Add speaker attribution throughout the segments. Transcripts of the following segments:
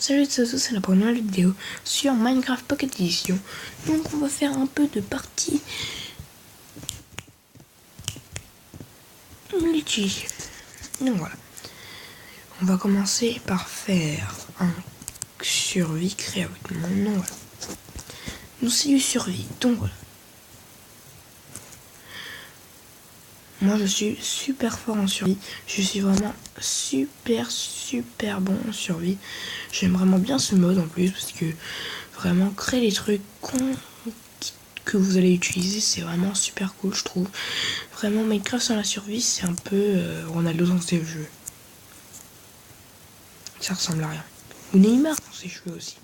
Speaker 1: Salut à tous, c'est la première vidéo sur Minecraft Pocket Edition. Donc on va faire un peu de partie multi. Donc voilà. On va commencer par faire un survie créé avec mon nom. Voilà. Donc c'est du survie. Donc voilà. Moi je suis super fort en survie. Je suis vraiment super bon en survie. J'aime vraiment bien ce mode en plus parce que vraiment créer des trucs que vous allez utiliser, c'est vraiment super cool je trouve. Vraiment Minecraft sans la survie, c'est un peu Ronaldo dans ses jeux. Ça ressemble à rien. Ou Neymar dans ses cheveux aussi.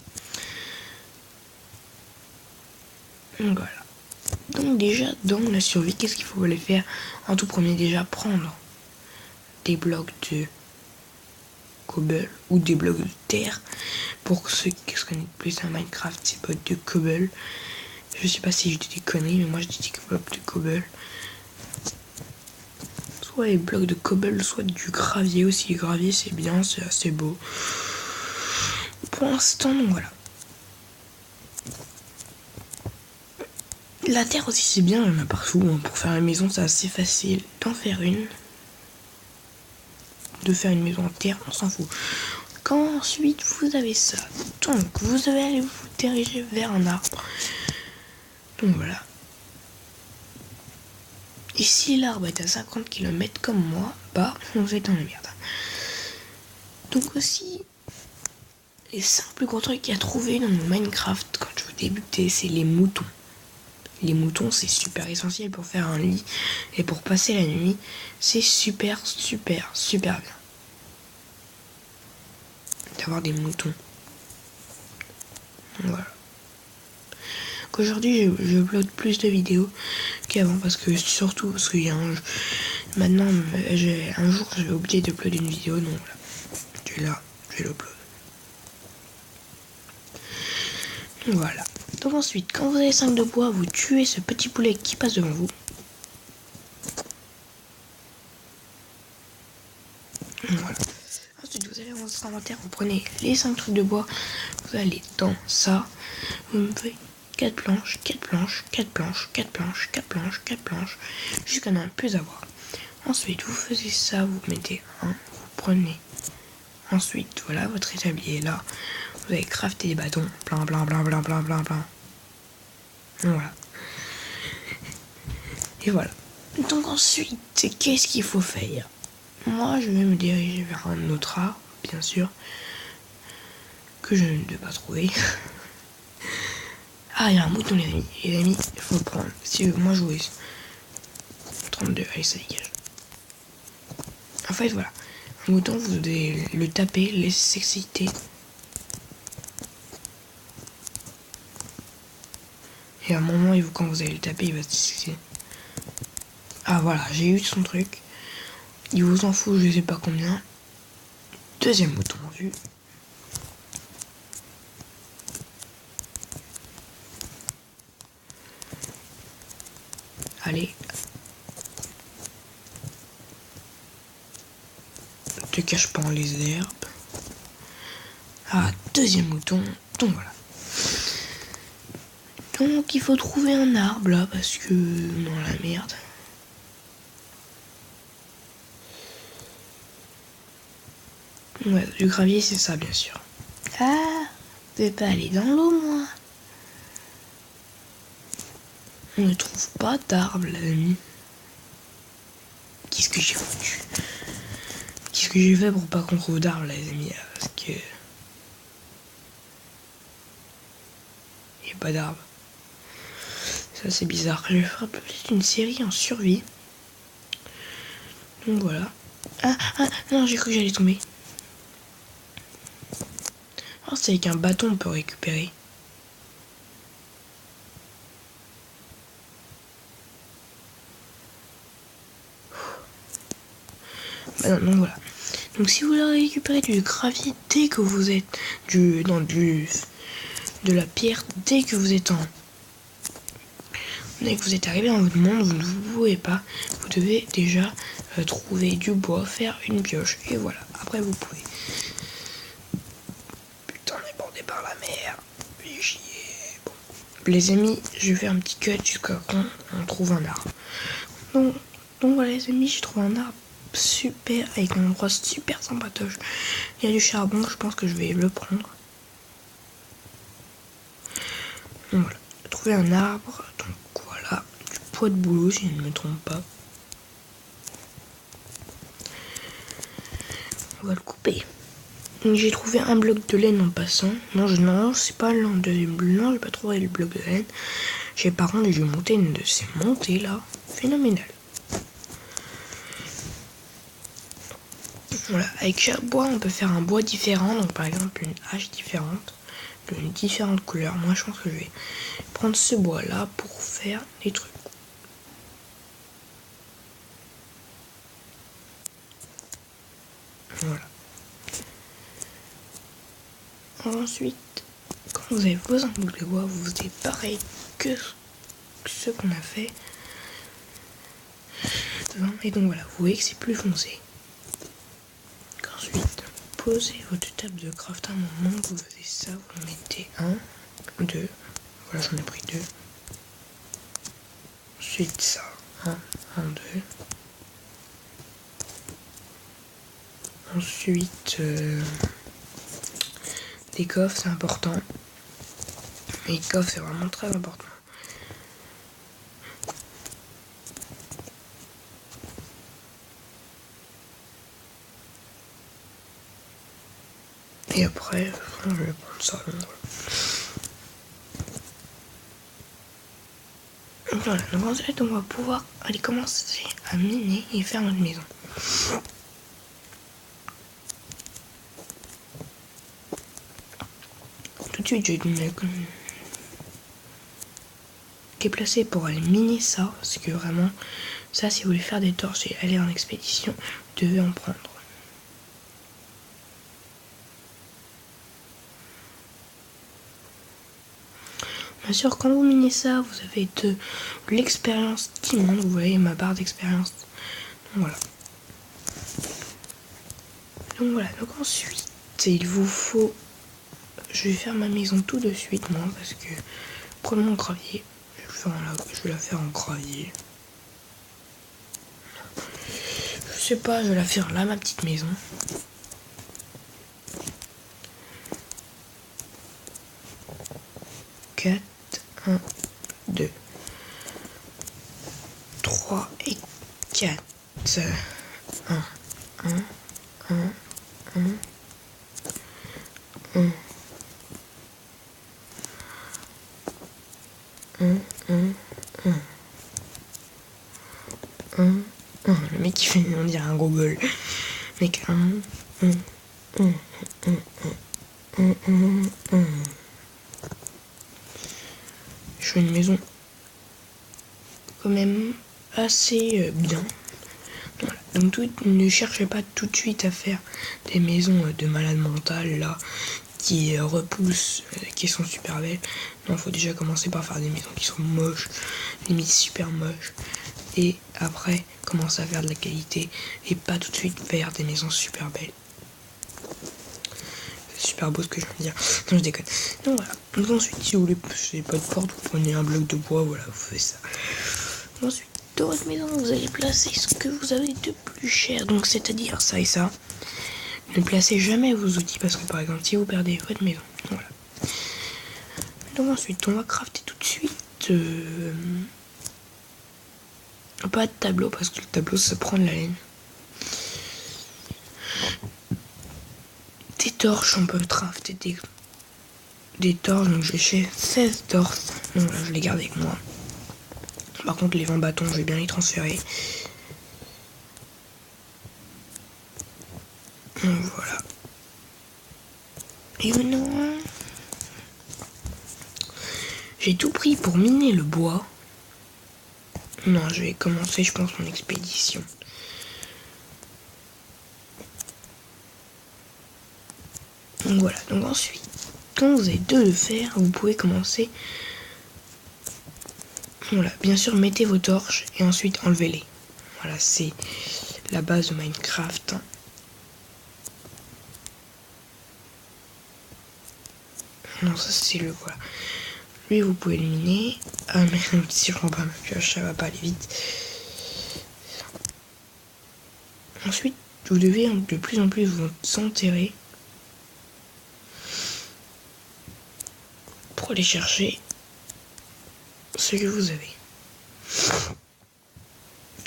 Speaker 1: Donc voilà. Donc déjà dans la survie, qu'est-ce qu'il faut aller faire? En tout premier, déjà prendre des blocs de cobble ou des blocs de terre. Pour ceux qui se connaissent plus à Minecraft, c'est blocs de cobble. Je sais pas si je dis des conneries, mais moi je dis des blocs de cobble. Soit les blocs de cobble, soit du gravier aussi. Le gravier c'est bien, c'est assez beau. Pour l'instant, donc voilà. La terre aussi c'est bien, il y en a partout. Pour faire une maison, c'est assez facile d'en faire une. De faire une maison en terre, on s'en fout. Quand ensuite vous avez ça, donc vous allez aller vous diriger vers un arbre. Donc voilà. Et si l'arbre est à 50 km comme moi, bah vous êtes dans la merde. Donc aussi, les 5 plus gros trucs qu'il y a trouvé dans Minecraft quand je vous débutais, c'est les moutons. Les moutons, c'est super essentiel pour faire un lit et pour passer la nuit. C'est super bien d'avoir des moutons. Voilà. Aujourd'hui, je upload plus de vidéos qu'avant parce que surtout parce qu'il y a maintenant, un jour, je vais oublier d'uploader une vidéo, donc voilà. Tu es là, je l'upload. Voilà. Donc ensuite, quand vous avez 5 de bois, vous tuez ce petit poulet qui passe devant vous. Voilà. Ensuite, vous allez dans votre inventaire, vous prenez les 5 trucs de bois, vous allez dans ça, vous me faites 4 planches, 4 planches, 4 planches, 4 planches, 4 planches, 4 planches, jusqu'à n'en plus avoir. Ensuite, vous faisiez ça, vous mettez un, vous prenez. Ensuite, voilà, votre établi est là. Vous allez crafter des bâtons, plein. Voilà. Et voilà. Donc ensuite, qu'est-ce qu'il faut faire? Moi, je vais me diriger vers un autre arbre, bien sûr, que je ne vais pas trouver. Ah, il y a un mouton, les amis. Les amis, il faut le prendre. Si moi, je jouais 32, allez, ça dégage. En fait, voilà. Un mouton, vous devez le taper, laisser s'exciter. Et à un moment, quand vous allez le taper, il va s'exciter. Ah, voilà, j'ai eu son truc. Il vous en fout, je sais pas combien. Deuxième mouton en vue. Allez. Ne te cache pas en les herbes. Ah, deuxième mouton. Donc voilà. Donc il faut trouver un arbre là parce que dans la merde. Ouais, du gravier c'est ça bien sûr. Ah, je vais pas aller dans l'eau moi. On ne trouve pas d'arbre la nuit. Qu'est-ce que j'ai foutu? Qu'est-ce que j'ai fait pour pas qu'on trouve d'arbre les amis? Parce que... il n'y a pas d'arbre. Ça c'est bizarre. Je vais faire peut-être une série en survie. Donc voilà. Ah non, j'ai cru que j'allais tomber. Oh, c'est avec un bâton on peut récupérer. Bah non, donc voilà. Donc si vous voulez récupérer du gravier dès que vous êtes de la pierre dès que vous êtes arrivé dans votre monde, vous ne vous pouvez pas. Vous devez déjà trouver du bois, faire une pioche et voilà. Après vous pouvez. Putain, les amis, je vais faire un petit cut jusqu'à quand on trouve un arbre. Donc voilà les amis, j'ai trouvé un arbre super, avec un endroit super sympatoche. Il y a du charbon, je pense que je vais le prendre. Donc voilà, j'ai trouvé un arbre, donc voilà, du poids de boulot si je ne me trompe pas. On va le couper. J'ai trouvé un bloc de laine en passant. Non, c'est pas l'un de blanc, j'ai pas trouvé le bloc de laine. Par contre, j'ai monté une de ces montées là. Phénoménal. Voilà, avec chaque bois, on peut faire un bois différent. Donc par exemple, une hache différente, d'une différente couleur. Moi, je pense que je vais prendre ce bois là pour faire des trucs. Voilà. Ensuite, quand vous avez vos embouts de bois, vous faisiez pareil que ce qu'on a fait. Et donc voilà, vous voyez que c'est plus foncé. Ensuite, posez votre table de craft à un moment, vous faisiez ça, vous mettez 1, 2, voilà j'en ai pris 2. Ensuite ça, 1, 2. Ensuite, les coffres c'est important. Les coffres c'est vraiment très important. Et après, je vais prendre ça. Voilà, donc ensuite on va pouvoir aller commencer à miner et faire notre maison. Tout de suite, j'ai dû me déplacer pour aller miner ça, parce que vraiment, ça, si vous voulez faire des torches et aller en expédition, vous devez en prendre. Bien sûr, quand vous minez ça, vous avez de l'expérience qui monte. Vous voyez ma barre d'expérience. Donc voilà. Donc ensuite, il vous faut... Je vais faire ma maison tout de suite, moi, parce que... Prenons mon gravier. Je vais la faire en gravier. Je sais pas, je vais la faire là, ma petite maison. Quatre, 1, 2, 3 et 4. 1, 1, 1, 1, 1. 1. Le mec qui fait, on dirait un gros bol. Mec, 1. Je fais une maison quand même assez bien. Voilà. Donc ne cherchez pas tout de suite à faire des maisons de malade mental là qui repoussent, qui sont super belles. Non, faut déjà commencer par faire des maisons qui sont moches, limite super moches. Et après, commencer à faire de la qualité et pas tout de suite faire des maisons super belles. C'est super beau ce que je viens de dire. Non, je déconne. Donc voilà. Donc ensuite, si vous voulez, si pas de porte, vous prenez un bloc de bois, voilà, vous faites ça. Ensuite, dans votre maison, vous allez placer ce que vous avez de plus cher. Donc c'est-à-dire ça et ça. Ne placez jamais vos outils parce que par exemple, si vous perdez votre maison, voilà. Donc ensuite, on va crafter tout de suite. Pas de tableau parce que le tableau ça prend de la laine. Des torches, on peut crafter des torches, donc j'ai 16 torches. Donc là je les garde avec moi. Par contre les 20 bâtons je vais bien les transférer. Donc voilà. Et maintenant j'ai tout pris pour miner le bois. Non, je vais commencer je pense mon expédition. Donc voilà, donc ensuite, quand vous avez de le faire, vous pouvez commencer. Voilà, bien sûr, mettez vos torches et ensuite enlevez-les. Voilà, c'est la base de Minecraft. Non, ça c'est le voilà. Lui, vous pouvez l'éliminer. Ah, mais si je prends pas ma pioche, ça va pas aller vite. Ensuite, vous devez de plus en plus vous enterrer pour aller chercher ce que vous avez.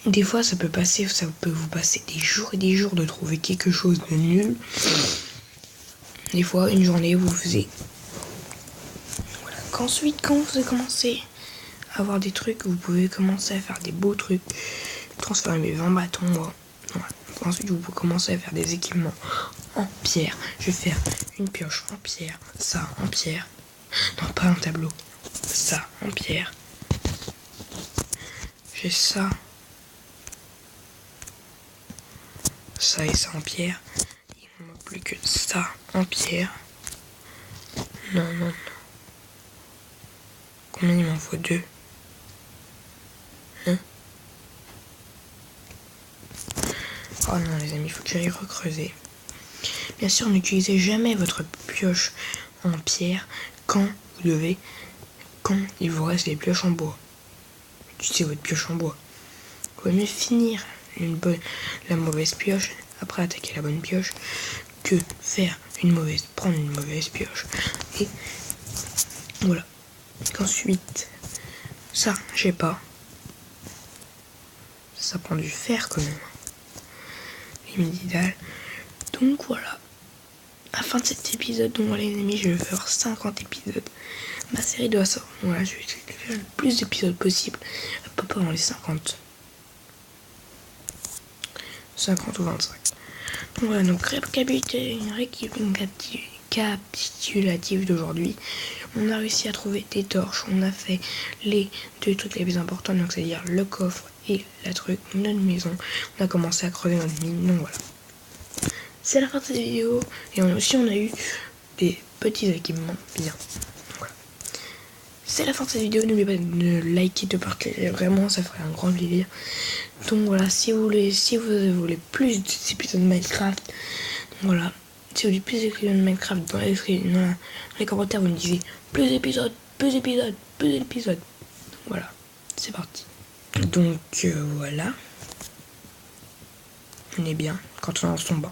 Speaker 1: Des fois, ça peut vous passer des jours et des jours de trouver quelque chose de nul. Des fois, une journée, vous faisiez. Voilà. Qu'ensuite, quand vous commencez à avoir des trucs, vous pouvez commencer à faire des beaux trucs. Transformer mes 20 bâtons, moi. Voilà. Ensuite, vous pouvez commencer à faire des équipements en pierre. Je vais faire une pioche en pierre, ça en pierre. Non, pas un tableau. Ça en pierre. J'ai ça. Ça et ça en pierre. Il ne manque plus que ça en pierre. Non, non, non. Combien il m'en faut 2? Hein? Oh non les amis, il faut que j'aille recreuser. Bien sûr, n'utilisez jamais votre pioche en pierre quand il vous reste des pioches en bois. Utilisez votre pioche en bois. Il vaut mieux finir la mauvaise pioche, après attaquer la bonne pioche, que prendre une mauvaise pioche. Et voilà. Ensuite, ça, j'ai pas. Ça prend du fer quand même. L'humididal. Donc voilà. À la fin de cet épisode, donc voilà les amis, je vais faire 50 épisodes. Ma série doit sortir. Voilà, je vais faire le plus d'épisodes possible. Pas pendant les 50. 50 ou 25. Donc voilà, donc récapitulatif d'aujourd'hui. On a réussi à trouver des torches. On a fait les 2 trucs les plus importants, donc c'est-à-dire le coffre et notre maison. On a commencé à creuser notre mine, donc voilà. C'est la fin de cette vidéo. Et on a eu des petits équipements bien. Voilà. C'est la fin de cette vidéo. N'oubliez pas de liker, de partager. Vraiment, ça ferait un grand plaisir. Donc voilà, si vous voulez plus d'épisodes de Minecraft, voilà. Si vous voulez plus d'épisodes de Minecraft, dans les commentaires, vous me disiez plus d'épisodes. Voilà, c'est parti. Donc voilà. On est bien quand on est en son bas.